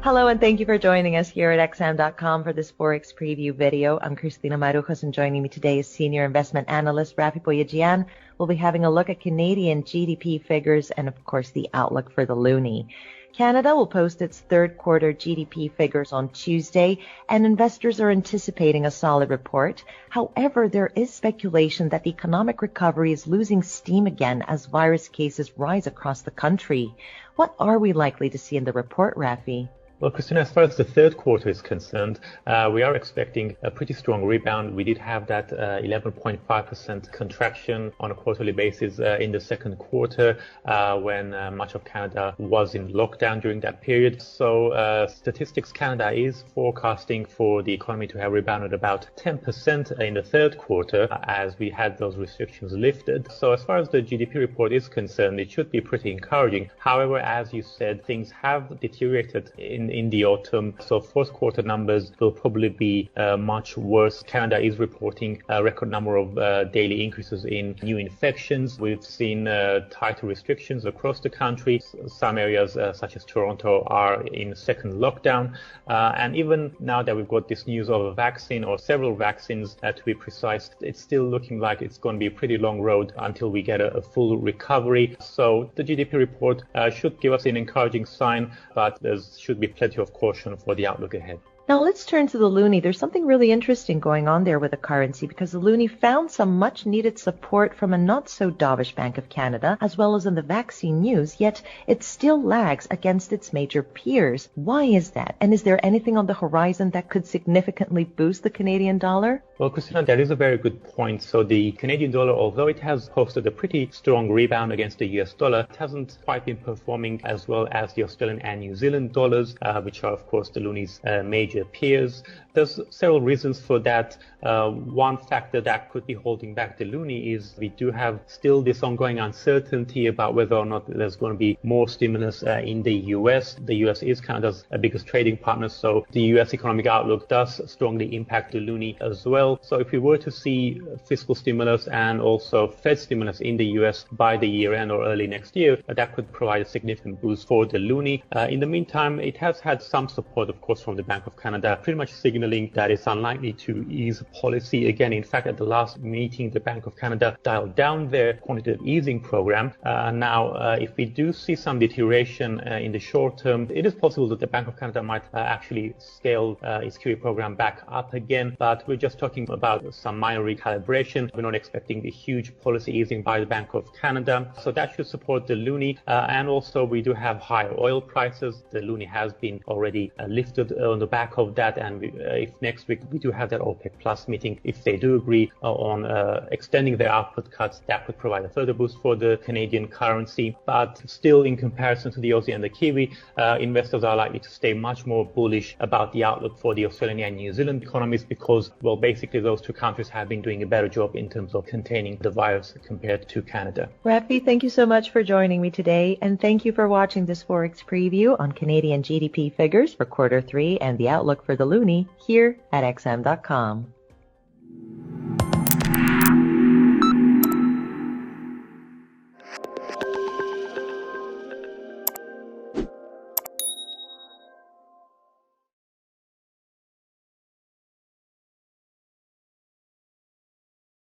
Hello, and thank you for joining us here at XM.com for this Forex Preview video. I'm Christina Marujas, and joining me today is Senior Investment Analyst Rafi Boyajian. We'll be having a look at Canadian GDP figures and, of course, the outlook for the loonie. Canada will post its third quarter GDP figures on Tuesday, and investors are anticipating a solid report. However, there is speculation that the economic recovery is losing steam again as virus cases rise across the country. What are we likely to see in the report, Rafi? Well, Christina, as far as the third quarter is concerned, we are expecting a pretty strong rebound. We did have that 11.5% contraction on a quarterly basis in the second quarter when much of Canada was in lockdown during that period. So Statistics Canada is forecasting for the economy to have rebounded about 10% in the third quarter as we had those restrictions lifted. So as far as the GDP report is concerned, it should be pretty encouraging. However, as you said, things have deteriorated in the autumn, so fourth quarter numbers will probably be much worse. Canada is reporting a record number of daily increases in new infections. We've seen tighter restrictions across the country. Some areas such as Toronto are in second lockdown, and even now that we've got this news of a vaccine or several vaccines to be precise, it's still looking like it's going to be a pretty long road until we get a full recovery. So the GDP report should give us an encouraging sign, but there should be plenty of caution for the outlook ahead. Now let's turn to the loonie. There's something really interesting going on there with the currency because the loonie found some much needed support from a not so dovish Bank of Canada as well as in the vaccine news, yet it still lags against its major peers. Why is that? And is there anything on the horizon that could significantly boost the Canadian dollar? Well, Christina, that is a very good point. So the Canadian dollar, although it has posted a pretty strong rebound against the US dollar, it hasn't quite been performing as well as the Australian and New Zealand dollars, which are, of course, the loonie's major peers. There's several reasons for that. One factor that could be holding back the loonie is we do have still this ongoing uncertainty about whether or not there's going to be more stimulus in the US. The US is Canada's biggest trading partner, so the US economic outlook does strongly impact the loonie as well. So if we were to see fiscal stimulus and also Fed stimulus in the US by the year end or early next year, that could provide a significant boost for the loonie. In the meantime, it has had some support, of course, from the Bank of Canada, pretty much signaling that it's unlikely to ease policy again. In fact, at the last meeting, the Bank of Canada dialed down their quantitative easing program. Now, if we do see some deterioration in the short term, it is possible that the Bank of Canada might actually scale its QE program back up again, but we're just talking about some minor recalibration. We're not expecting a huge policy easing by the Bank of Canada, so that should support the loonie. And also, we do have higher oil prices. The loonie has been already lifted on the back of that, and if next week we do have that OPEC Plus meeting, if they do agree on extending their output cuts, that could provide a further boost for the Canadian currency. But still, in comparison to the Aussie and the Kiwi, investors are likely to stay much more bullish about the outlook for the Australian and New Zealand economies because, well, basically those two countries have been doing a better job in terms of containing the virus compared to Canada. Rafi, thank you so much for joining me today, and thank you for watching this Forex Preview on Canadian GDP figures for quarter 3 and the outlook for the loonie here at XM.com.